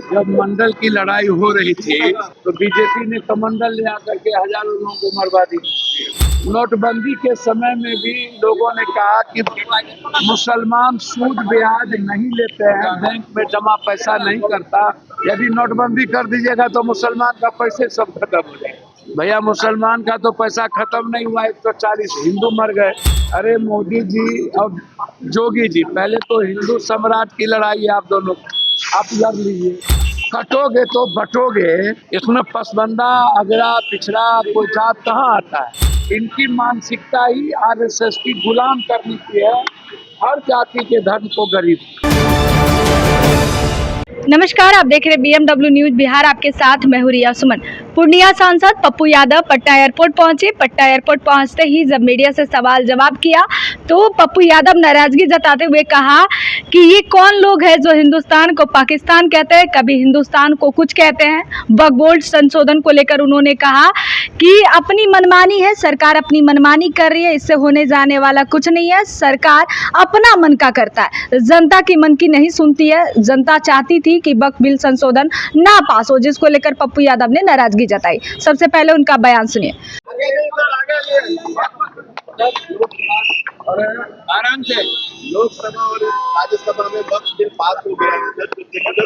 जब मंडल की लड़ाई हो रही थी तो बीजेपी ने कमंडल ले आकर के हजारों लोगों को मरवा दी। नोटबंदी के समय में भी लोगों ने कहा कि मुसलमान सूद ब्याज नहीं लेते हैं, बैंक में जमा पैसा नहीं करता, यदि नोटबंदी कर दीजिएगा तो मुसलमान का पैसे सब खत्म हो जाएगा। भैया मुसलमान का तो पैसा खत्म नहीं हुआ, 140 हिंदू मर गए। अरे मोदी जी और जोगी जी, पहले तो हिंदू सम्राट की लड़ाई है, आप दोनों आप लड़ लीजिए, कटोगे तो बटोगे। इसमें पसबंदा अगड़ा पिछड़ा कोई जात कहाँ आता है। इनकी मानसिकता ही आरएसएस की गुलाम करने की है, हर जाति के धर्म को गरीब। नमस्कार, आप देख रहे BMW न्यूज बिहार, आपके साथ मैं हूं रिया सुमन। पूर्णिया सांसद पप्पू यादव पटना एयरपोर्ट पहुंचे। पटना एयरपोर्ट पहुंचते ही जब मीडिया से सवाल जवाब किया तो पप्पू यादव नाराजगी जताते हुए कहा कि ये कौन लोग हैं जो हिंदुस्तान को पाकिस्तान कहते हैं, कभी हिंदुस्तान को कुछ कहते हैं। वक्फ बोर्ड संशोधन को लेकर उन्होंने कहा कि अपनी मनमानी है, सरकार अपनी मनमानी कर रही है, इससे होने जाने वाला कुछ नहीं है, सरकार अपना मन का करता है, जनता की मन की नहीं सुनती है। जनता चाहती थी कि वक्फ बिल संशोधन ना पास हो, जिसको लेकर पप्पू यादव ने नाराजगी जताई। सबसे पहले उनका बयान सुनिए। आराम से लोकसभा और राज्यसभा में वक्फ बिल पास हो गया है, जब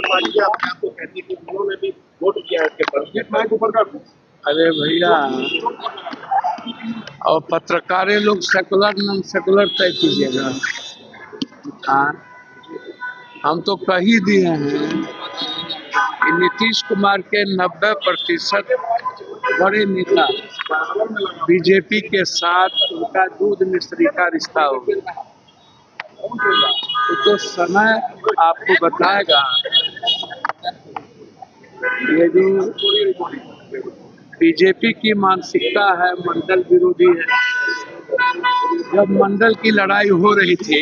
पार्टियां अपने आप को कहती कि उन्होंने भी वोट किया है इसके पर। अरे भैया, और पत्रकारें लोग सेकुलर नॉन सेकुलर तय कीजिएगा। हाँ, हम तो कह ही दिए हैं कि नीतीश कुमार के 90% बड़े नेता बीजेपी के साथ उनका दूध मिश्री का रिश्ता हो गया। तो समय आपको बताएगा। ये जो बीजेपी की मानसिकता है, मंडल विरोधी है। जब मंडल की लड़ाई हो रही थी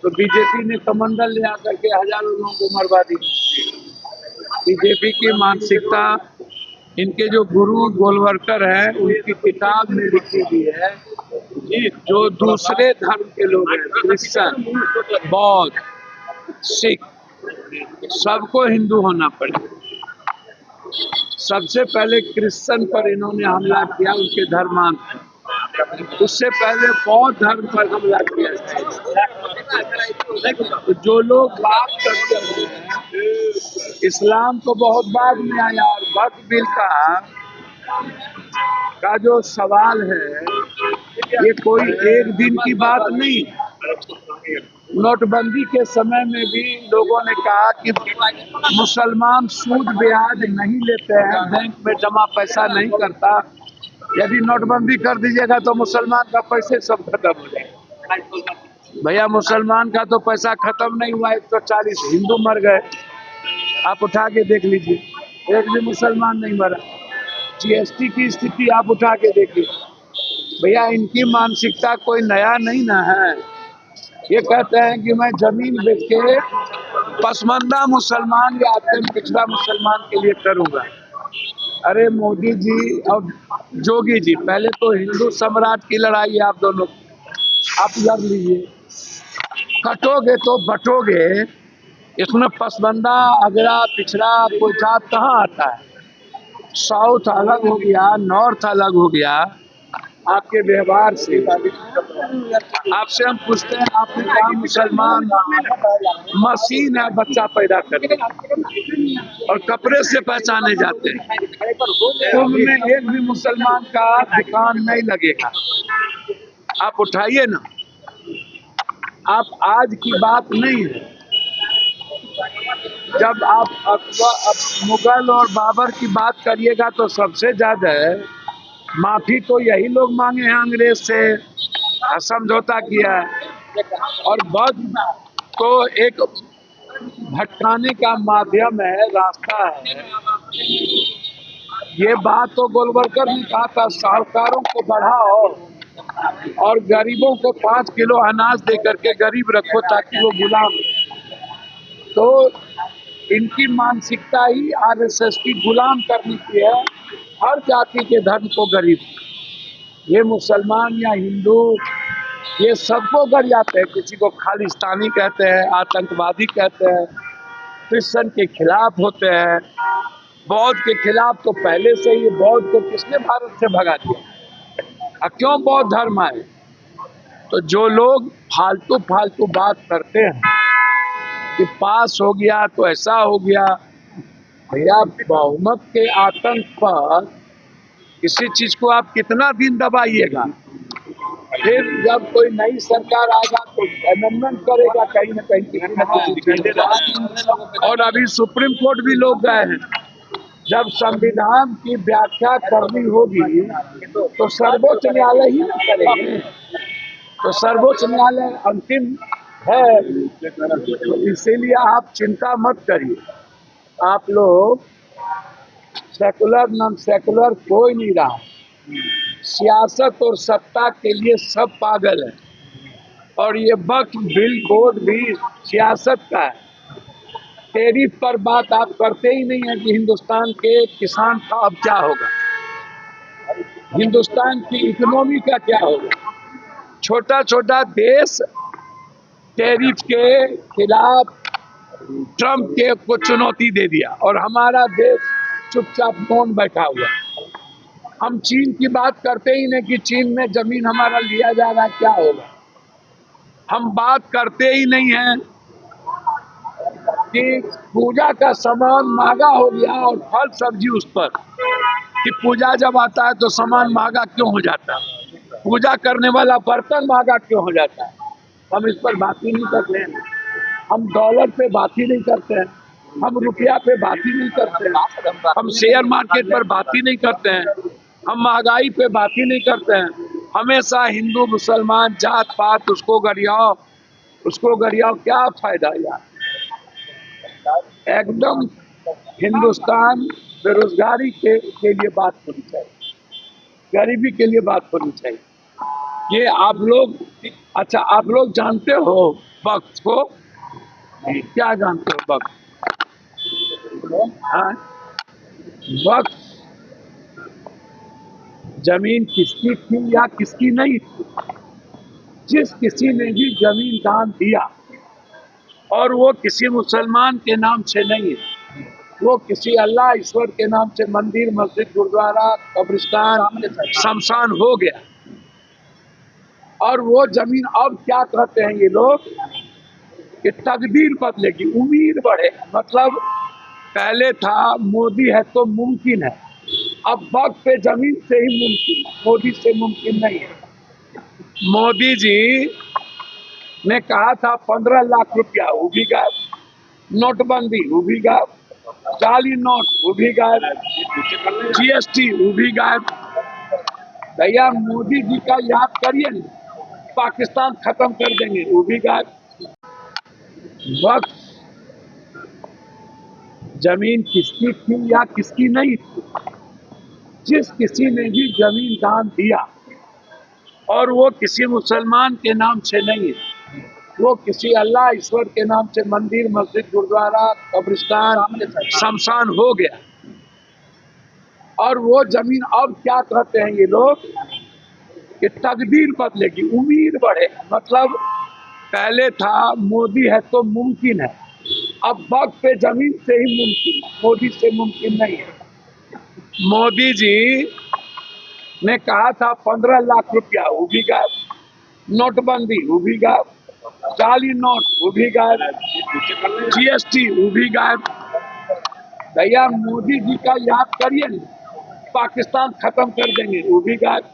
तो बीजेपी ने कमंडल ले आकर के हजारों लोगों को मरवा दी। बीजेपी की मानसिकता, इनके जो गुरु गोलवरकर हैं उनकी किताब में लिखी हुई है, जो दूसरे धर्म के लोग हैं, क्रिश्चियन, बौद्ध, सिख, सबको हिंदू होना पड़ेगा। सबसे पहले क्रिश्चियन पर इन्होंने हमला किया, उनके धर्मांत। उससे पहले बौद्ध धर्म पर हमला किया। तो जो लोग बात करते हैं, इस्लाम तो बहुत बाद में आया। और वक्फ बिल का जो सवाल है, ये कोई एक दिन की बात नहीं। नोटबंदी के समय में भी लोगों ने कहा कि मुसलमान सूद ब्याज नहीं लेते हैं, बैंक में जमा पैसा नहीं करता, यदि नोटबंदी कर दीजिएगा तो मुसलमान का पैसे सब खत्म हो जाएगा। भैया मुसलमान का तो पैसा खत्म नहीं हुआ, 140 हिंदू मर गए। आप उठा के देख लीजिए, एक भी मुसलमान नहीं मरा। जीएसटी की स्थिति आप उठा के देखिए। भैया इनकी मानसिकता कोई नया नहीं ना है। ये कहते हैं कि मैं जमीन बेच के पसमानदा मुसलमान या अत्यंत पिछड़ा मुसलमान के लिए करूँगा। अरे मोदी जी और जोगी जी, पहले तो हिंदू सम्राट की लड़ाई है, आप दोनों आप लड़ लीजिए, कटोगे तो बटोगे। इसमें पसबंदा अगड़ा पिछड़ा कोई जात कहाँ आता है। साउथ अलग हो गया, नॉर्थ अलग हो गया। आपके व्यवहार से आपसे हम पूछते हैं, आपने कहा मुसलमान मशीन है बच्चा पैदा करने और कपड़े से पहचाने जाते हैं। कुंभ में एक भी मुसलमान का दुकान नहीं लगेगा। आप उठाइए ना, आप आज की बात नहीं है। जब आप मुगल और बाबर की बात करिएगा तो सबसे ज्यादा माफी तो यही लोग मांगे हैं, अंग्रेज से समझौता किया है। और बौद्ध तो एक भटकाने का माध्यम है, रास्ता है। ये बात तो गोलवरकर ने कहा था, साहूकारों को बढ़ाओ और गरीबों को 5 किलो अनाज दे करके गरीब रखो ताकि वो गुलाम। तो इनकी मानसिकता ही आरएसएस की गुलाम करने की है, हर जाति के धर्म को गरीब। ये मुसलमान या हिंदू ये सबको गर जाते हैं, किसी को खालिस्तानी कहते हैं, आतंकवादी कहते हैं। क्रिश्चियन के खिलाफ होते हैं, बौद्ध के खिलाफ तो पहले से ही। बौद्ध को किसने भारत से भगा दिया? क्यों बौद्ध धर्म आए? तो जो लोग फालतू फालतू बात करते हैं कि पास हो गया तो ऐसा हो गया, भैया बहुमत के आतंक पर किसी चीज को आप कितना दिन दबाइएगा? फिर जब कोई नई सरकार आएगा तो अमेंडमेंट करेगा कहीं ना कहीं, किसी न किसी। और अभी सुप्रीम कोर्ट भी लोग गए हैं। जब संविधान की व्याख्या करनी होगी तो सर्वोच्च न्यायालय ही ना करेंगे। तो सर्वोच्च न्यायालय अंतिम है, तो इसीलिए आप चिंता मत करिए। आप लोग सेकुलर नॉन सेकुलर कोई नहीं रहा। सियासत और सत्ता के लिए सब पागल है, और ये वक्फ बिल बोर्ड भी सियासत का है। टैरिफ पर बात आप करते ही नहीं है कि हिंदुस्तान के किसान का अब क्या होगा, हिंदुस्तान की इकोनॉमी का क्या होगा। छोटा छोटा देश टैरिफ के खिलाफ ट्रम्प के को चुनौती दे दिया, और हमारा देश चुपचाप मौन बैठा हुआ। हम चीन की बात करते ही नहीं कि चीन में जमीन हमारा लिया जा रहा है, क्या होगा। हम बात करते ही नहीं हैं कि पूजा का सामान महंगा हो गया और फल सब्जी उस पर, कि पूजा जब आता है तो सामान महंगा क्यों हो जाता है, पूजा करने वाला बर्तन महंगा क्यों हो जाता है। हम इस पर बात ही नहीं करते हैं। हम डॉलर पे बात ही नहीं करते हैं, हम रुपया पे बात ही नहीं करते हैं, हम शेयर मार्केट पर बात ही नहीं करते हैं, हम महंगाई पे बात ही नहीं करते हैं। हमेशा हिंदू मुसलमान जात पात उसको गरियाओ, क्या फायदा यार। एकदम हिंदुस्तान बेरोजगारी के लिए बात होनी चाहिए, गरीबी के लिए बात होनी चाहिए। ये आप लोग, अच्छा आप लोग जानते हो वक्त को? क्या जानते हो वक्त? हाँ, वक्त जमीन किसकी थी या किसकी नहीं थी? जिस किसी ने भी जमीन दान दिया, और वो किसी मुसलमान के नाम से नहीं है, वो किसी अल्लाह ईश्वर के नाम से मंदिर मस्जिद गुरुद्वारा कब्रिस्तान शमशान हो गया। और वो जमीन अब क्या कहते हैं ये लोग कि तकदीर बदलेगी, उम्मीद बढ़े। मतलब पहले था मोदी है तो मुमकिन है, अब वक्त पे जमीन से ही मुमकिन है, मोदी से मुमकिन नहीं है। मोदी जी ने कहा था 15 लाख रुपया, वो भी गायब। नोटबंदी, वो भी गायब। जाली नोट, वो भी गायब। GST, वो भी गायब। भैया मोदी जी का याद करिए ना, पाकिस्तान खत्म कर देंगे, वो भी गायब। वक्त जमीन किसकी थी या किसकी नहीं थी? जिस किसी ने भी जमीन दान दिया, और वो किसी मुसलमान के नाम से नहीं है, वो किसी अल्लाह ईश्वर के नाम से मंदिर मस्जिद गुरुद्वारा कब्रिस्तान शमशान हो गया। और वो जमीन अब क्या कहते हैं ये लोग कि तकदीर बदलेगी, उम्मीद बढ़े। मतलब पहले था मोदी है तो मुमकिन है, अब वक्त पे जमीन से ही मुमकिन है, मोदी से मुमकिन नहीं है। मोदी जी ने कहा था 15 लाख रुपया, वो भी गायब। नोटबंदी, वो भी गायब। जाली नोट, वो भी गायब। GST, वो भी गायब। भैया मोदी जी का याद करिए ना, पाकिस्तान खत्म कर देंगे, वो भी गायब।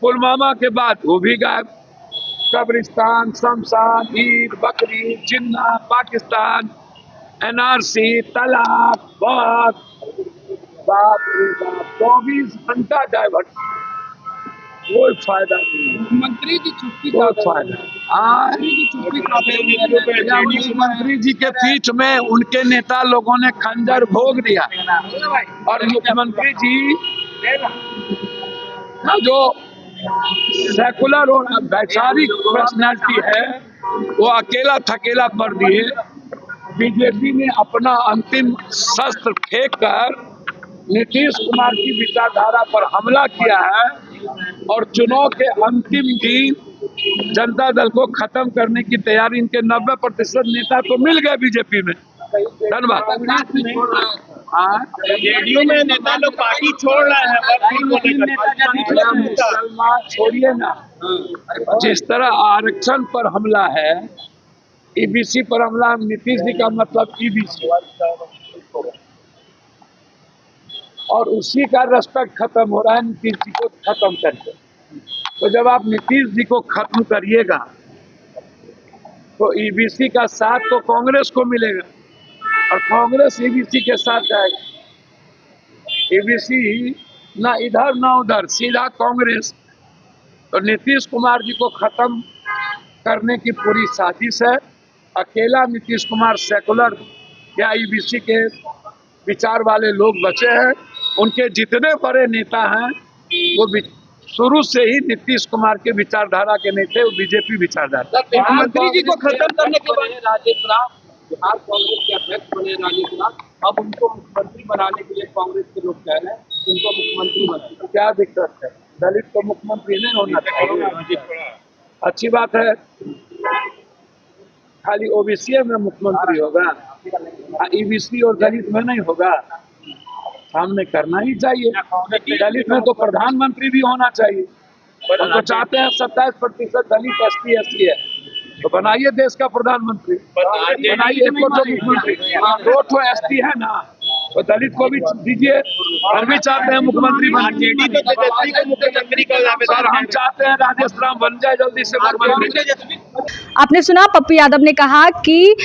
पुलवामा के बाद वो भी गायब। कब्रिस्तान शमशान ईद बकरी जिन्ना पाकिस्तान NRC तलाक बात, बाप रे बाप, 24 घंटा डाइवर्ट, कोई फायदा नहीं। मंत्री जी चुप्पी कोई फायदा। मुख्यमंत्री जी के पीठ में उनके नेता लोगों ने खंजर भोग दिया, और मुख्यमंत्री जी का जो सेकुलर और वैचारिक पर्सनैलिटी है, वो अकेला थकेला पड़ दिए। बीजेपी ने अपना अंतिम शस्त्र फेंक कर नीतीश कुमार की विचारधारा पर हमला किया है, और चुनाव के अंतिम दिन जनता दल को खत्म करने की तैयारी। इनके 90% नेता तो मिल गए बीजेपी में, धन्यवाद। हाँ, जेडीयू में नेता लोग पार्टी छोड़ रहे हैं भैया मुसलमान छोड़िए ना, जिस तरह आरक्षण पर हमला है, ईबीसी पर हमला, नीतीश जी का मतलब ईबीसी, और उसी का रेस्पेक्ट खत्म हो रहा है नीतीश जी को खत्म करके। तो जब आप नीतीश जी को खत्म करिएगा तो ईबीसी का साथ तो कांग्रेस को मिलेगा और कांग्रेस ईबीसी के साथ जाएगी। ईबीसी ना इधर ना उधर, सीधा कांग्रेस। तो नीतीश कुमार जी को खत्म करने की पूरी साजिश है। अकेला नीतीश कुमार सेकुलर या ईबीसी के विचार वाले लोग बचे हैं। उनके जितने बड़े नेता हैं वो शुरू से ही नीतीश कुमार के विचारधारा के नहीं थे, वो बीजेपी विचारधारा। मुख्यमंत्री जी को खत्म करने के बाद राजेश राम बिहार कांग्रेस के अध्यक्ष बने, राजेश राम, अब उनको मुख्यमंत्री बनाने के लिए कांग्रेस के लोग कह रहे हैं उनको मुख्यमंत्री बनाए। तो क्या दिक्कत है? दलित को मुख्यमंत्री नहीं होना चाहिए? अच्छी बात है। खाली ओबीसी में मुख्यमंत्री होगा, ईबीसी और दलित में नहीं होगा? सामने करना ही चाहिए। दलित में तो प्रधानमंत्री भी होना चाहिए। हम तो चाहते हैं 27% दलित एसटी एससी है, तो बनाइए देश का प्रधानमंत्री, बनाइए एक तो मुख्यमंत्री। 2 एसटी है ना, तो दलित को भी दीजिए। हम भी चाहते हैं मुख्यमंत्री सर, हम चाहते हैं राजेश राम बन जाए जल्दी से मुख्यमंत्री। आपने सुना, पप्पू यादव ने कहा कि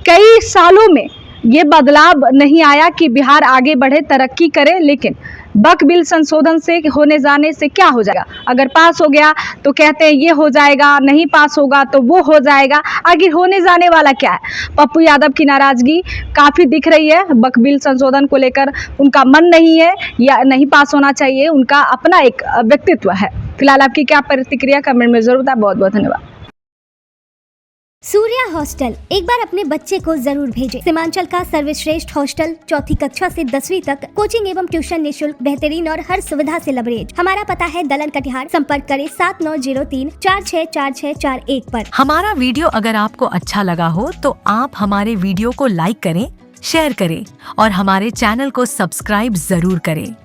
कई सालों में ये बदलाव नहीं आया कि बिहार आगे बढ़े, तरक्की करे, लेकिन वक्फ बिल संशोधन से होने जाने से क्या हो जाएगा? अगर पास हो गया तो कहते हैं ये हो जाएगा, नहीं पास होगा तो वो हो जाएगा। आखिर होने जाने वाला क्या है? पप्पू यादव की नाराजगी काफ़ी दिख रही है। वक्फ बिल संशोधन को लेकर उनका मन नहीं है या नहीं पास होना चाहिए, उनका अपना एक व्यक्तित्व है। फिलहाल आपकी क्या प्रतिक्रिया कमेंट में जरूर बताएं। बहुत बहुत धन्यवाद। सूर्या हॉस्टल, एक बार अपने बच्चे को जरूर भेजें। सीमांचल का सर्वश्रेष्ठ हॉस्टल, 4ठी कक्षा से 10वीं तक, कोचिंग एवं ट्यूशन निःशुल्क, बेहतरीन और हर सुविधा से लबरेज। हमारा पता है दलन कटिहार। संपर्क करें 7903464641 पर। हमारा वीडियो अगर आपको अच्छा लगा हो तो आप हमारे वीडियो को लाइक करें, शेयर करें और हमारे चैनल को सब्सक्राइब जरूर करें।